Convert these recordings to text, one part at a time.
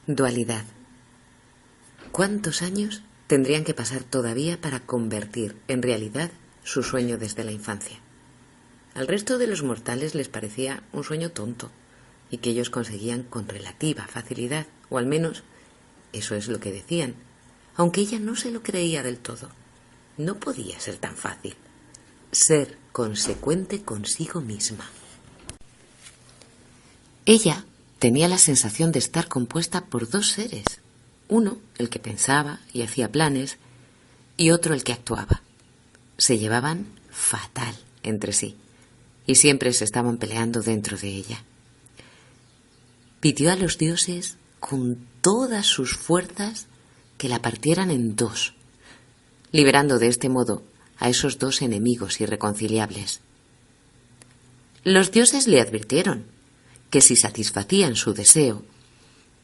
Dualidad. ¿Cuántos años tendrían que pasar todavía para convertir en realidad su sueño desde la infancia? Al resto de los mortales les parecía un sueño tonto y que ellos conseguían con relativa facilidad, o al menos eso es lo que decían, aunque ella no se lo creía del todo. No podía ser tan fácil. Ser consecuente consigo misma. Ella tenía la sensación de estar compuesta por dos seres. Uno, el que pensaba y hacía planes, y otro el que actuaba. Se llevaban fatal entre sí, y siempre se estaban peleando dentro de ella. Pidió a los dioses con todas sus fuerzas que la partieran en dos, liberando de este modo a esos dos enemigos irreconciliables. Los dioses le advirtieron que si satisfacían su deseo,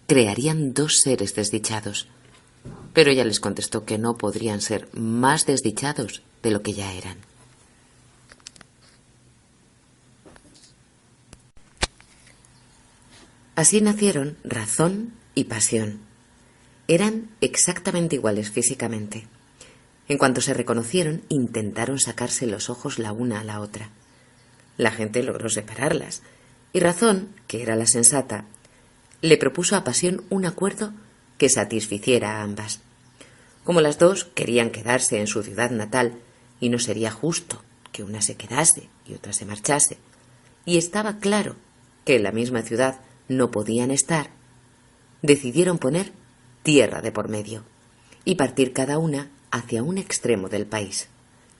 crearían dos seres desdichados, pero ella les contestó que no podrían ser más desdichados de lo que ya eran. Así nacieron razón y pasión. Eran exactamente iguales físicamente. En cuanto se reconocieron, intentaron sacarse los ojos la una a la otra. La gente logró separarlas, y Razón, que era la sensata, le propuso a Pasión un acuerdo que satisficiera a ambas. Como las dos querían quedarse en su ciudad natal, y no sería justo que una se quedase y otra se marchase, y estaba claro que en la misma ciudad no podían estar, decidieron poner tierra de por medio y partir cada una hacia un extremo del país.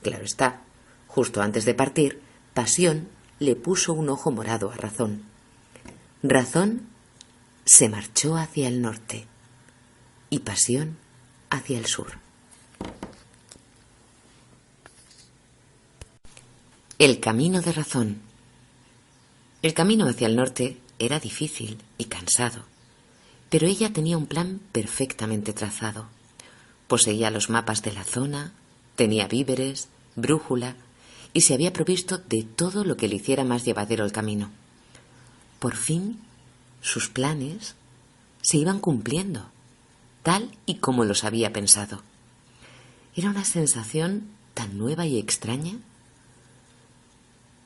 Claro está, justo antes de partir, Pasión le puso un ojo morado a Razón. Razón se marchó hacia el norte y Pasión hacia el sur. El camino de Razón. El camino hacia el norte era difícil y cansado, pero ella tenía un plan perfectamente trazado. Poseía los mapas de la zona, tenía víveres, brújula y se había provisto de todo lo que le hiciera más llevadero el camino. Por fin, sus planes se iban cumpliendo, tal y como los había pensado. Era una sensación tan nueva y extraña.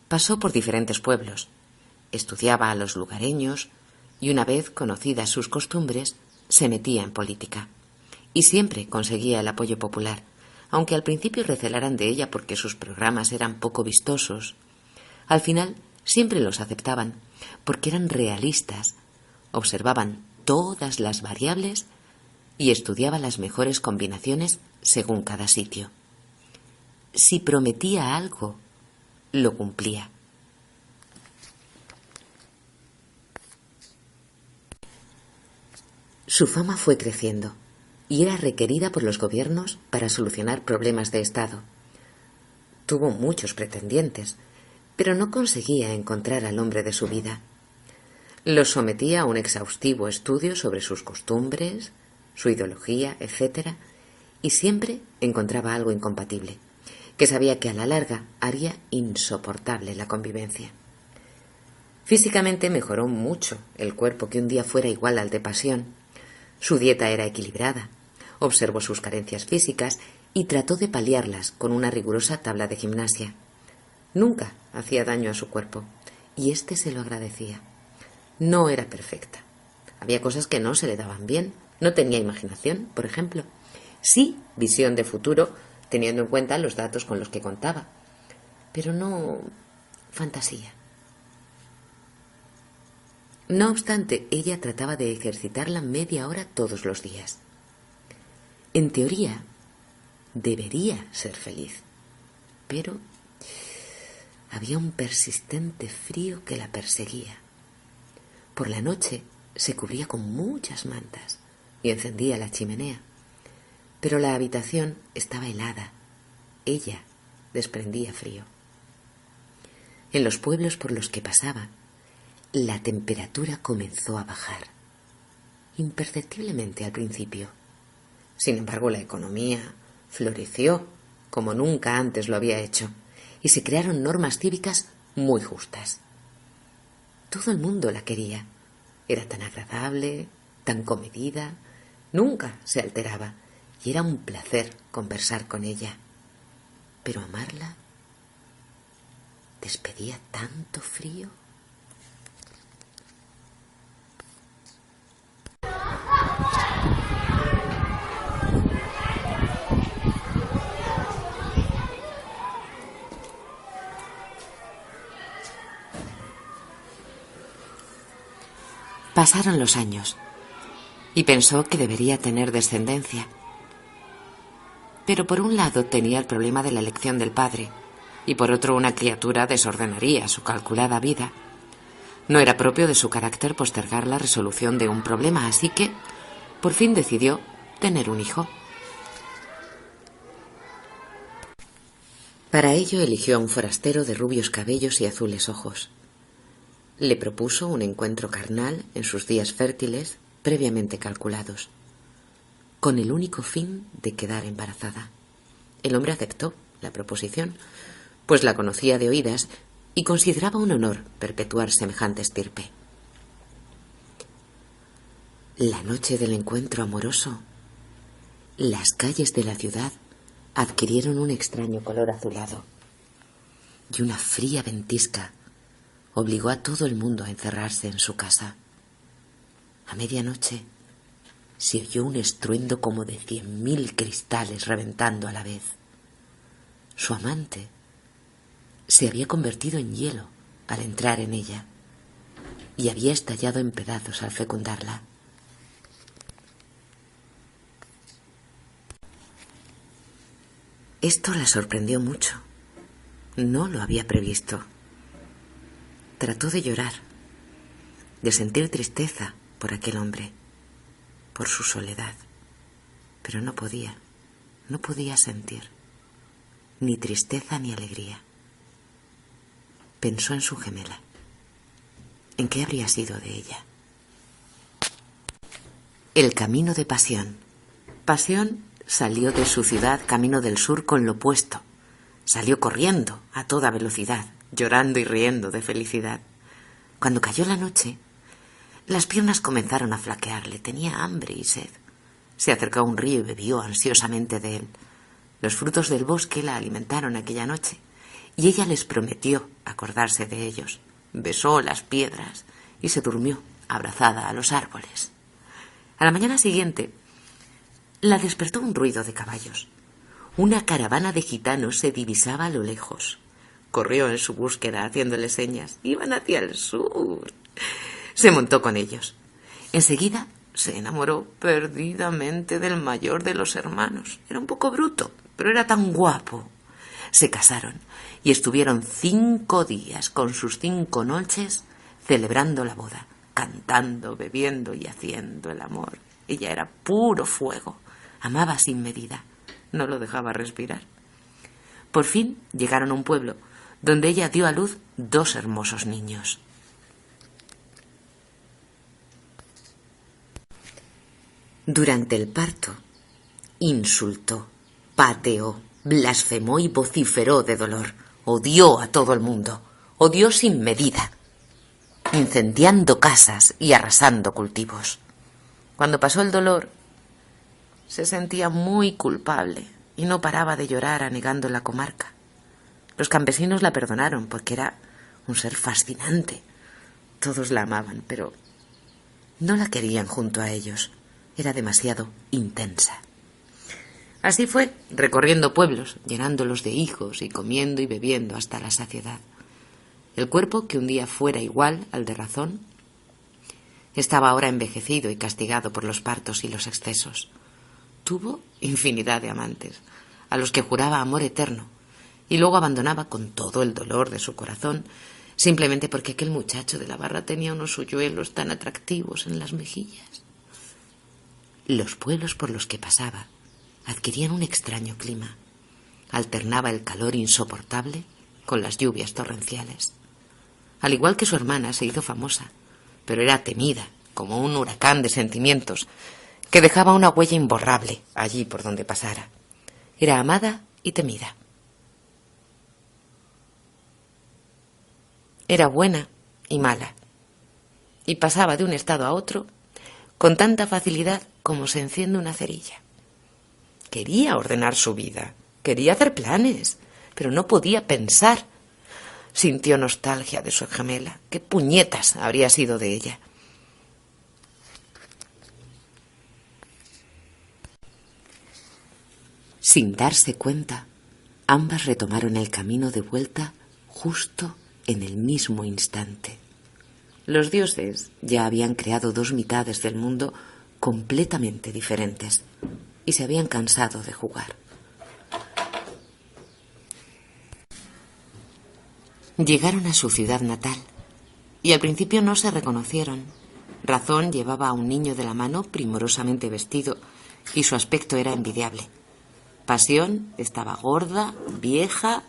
Pasó por diferentes pueblos, estudiaba a los lugareños y una vez conocidas sus costumbres, se metía en política. Y siempre conseguía el apoyo popular, aunque al principio recelaran de ella porque sus programas eran poco vistosos. Al final siempre los aceptaban porque eran realistas, observaban todas las variables y estudiaban las mejores combinaciones según cada sitio. Si prometía algo, lo cumplía. Su fama fue creciendo y era requerida por los gobiernos para solucionar problemas de Estado. Tuvo muchos pretendientes, pero no conseguía encontrar al hombre de su vida. Los sometía a un exhaustivo estudio sobre sus costumbres, su ideología, etc., y siempre encontraba algo incompatible, que sabía que a la larga haría insoportable la convivencia. Físicamente mejoró mucho el cuerpo que un día fuera igual al de Pasión. Su dieta era equilibrada, observó sus carencias físicas y trató de paliarlas con una rigurosa tabla de gimnasia. Nunca hacía daño a su cuerpo, y éste se lo agradecía. No era perfecta. Había cosas que no se le daban bien. No tenía imaginación, por ejemplo. Sí, visión de futuro, teniendo en cuenta los datos con los que contaba, pero no fantasía. No obstante, ella trataba de ejercitarla media hora todos los días. En teoría, debería ser feliz, pero había un persistente frío que la perseguía. Por la noche se cubría con muchas mantas y encendía la chimenea, pero la habitación estaba helada. Ella desprendía frío. En los pueblos por los que pasaba, la temperatura comenzó a bajar, imperceptiblemente al principio. Sin embargo, la economía floreció como nunca antes lo había hecho y se crearon normas cívicas muy justas. Todo el mundo la quería. Era tan agradable, tan comedida, nunca se alteraba y era un placer conversar con ella. Pero amarla despedía tanto frío. Pasaron los años y pensó que debería tener descendencia. Pero por un lado tenía el problema de la elección del padre y por otro una criatura desordenaría su calculada vida. No era propio de su carácter postergar la resolución de un problema, así que por fin decidió tener un hijo. Para ello eligió a un forastero de rubios cabellos y azules ojos. Le propuso un encuentro carnal en sus días fértiles previamente calculados, con el único fin de quedar embarazada. El hombre aceptó la proposición, pues la conocía de oídas y consideraba un honor perpetuar semejante estirpe. La noche del encuentro amoroso, las calles de la ciudad adquirieron un extraño color azulado y una fría ventisca obligó a todo el mundo a encerrarse en su casa. A medianoche se oyó un estruendo como de 100.000 cristales reventando a la vez. Su amante se había convertido en hielo al entrar en ella y había estallado en pedazos al fecundarla. Esto la sorprendió mucho. No lo había previsto. Trató de llorar, de sentir tristeza por aquel hombre, por su soledad, pero no podía sentir ni tristeza ni alegría. Pensó en su gemela, en qué habría sido de ella. El camino de Pasión. Pasión salió de su ciudad camino del sur con lo opuesto. Salió corriendo a toda velocidad, llorando y riendo de felicidad. Cuando cayó la noche, las piernas comenzaron a flaquearle. Tenía hambre y sed. Se acercó a un río y bebió ansiosamente de él. Los frutos del bosque la alimentaron aquella noche y ella les prometió acordarse de ellos. Besó las piedras y se durmió abrazada a los árboles. A la mañana siguiente la despertó un ruido de caballos. Una caravana de gitanos se divisaba a lo lejos. Corrió en su búsqueda haciéndole señas. Iban hacia el sur. Se montó con ellos. Enseguida se enamoró perdidamente del mayor de los hermanos. Era un poco bruto, pero era tan guapo. Se casaron y estuvieron 5 días con sus 5 noches celebrando la boda, cantando, bebiendo y haciendo el amor. Ella era puro fuego, amaba sin medida, no lo dejaba respirar. Por fin llegaron a un pueblo donde ella dio a luz 2 hermosos niños. Durante el parto, insultó, pateó, blasfemó y vociferó de dolor. Odió a todo el mundo, odió sin medida, incendiando casas y arrasando cultivos. Cuando pasó el dolor, se sentía muy culpable y no paraba de llorar anegando la comarca. Los campesinos la perdonaron porque era un ser fascinante. Todos la amaban, pero no la querían junto a ellos. Era demasiado intensa. Así fue, recorriendo pueblos, llenándolos de hijos y comiendo y bebiendo hasta la saciedad. El cuerpo, que un día fuera igual al de razón, estaba ahora envejecido y castigado por los partos y los excesos. Tuvo infinidad de amantes, a los que juraba amor eterno, y luego abandonaba con todo el dolor de su corazón, simplemente porque aquel muchacho de la barra tenía unos hoyuelos tan atractivos en las mejillas. Los pueblos por los que pasaba adquirían un extraño clima. Alternaba el calor insoportable con las lluvias torrenciales. Al igual que su hermana, se hizo famosa, pero era temida como un huracán de sentimientos que dejaba una huella imborrable allí por donde pasara. Era amada y temida. Era buena y mala, y pasaba de un estado a otro con tanta facilidad como se enciende una cerilla. Quería ordenar su vida, quería hacer planes, pero no podía pensar. Sintió nostalgia de su gemela. ¿Qué puñetas habría sido de ella? Sin darse cuenta, ambas retomaron el camino de vuelta justo en el mismo instante. Los dioses ya habían creado dos mitades del mundo completamente diferentes y se habían cansado de jugar. Llegaron a su ciudad natal y al principio no se reconocieron. Razón llevaba a un niño de la mano primorosamente vestido y su aspecto era envidiable. Pasión estaba gorda, vieja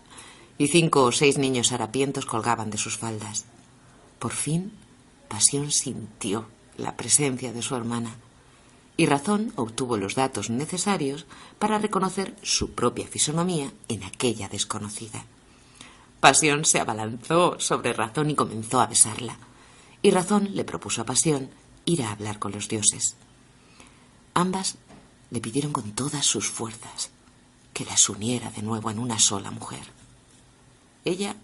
y 5 o 6 niños harapientos colgaban de sus faldas. Por fin, Pasión sintió la presencia de su hermana y Razón obtuvo los datos necesarios para reconocer su propia fisonomía en aquella desconocida. Pasión se abalanzó sobre Razón y comenzó a besarla, y Razón le propuso a Pasión ir a hablar con los dioses. Ambas le pidieron con todas sus fuerzas que las uniera de nuevo en una sola mujer. Ella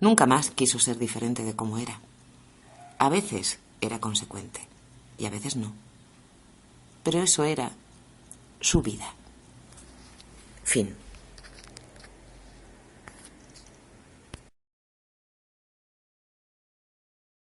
nunca más quiso ser diferente de como era. A veces era consecuente y a veces no. Pero eso era su vida. Fin.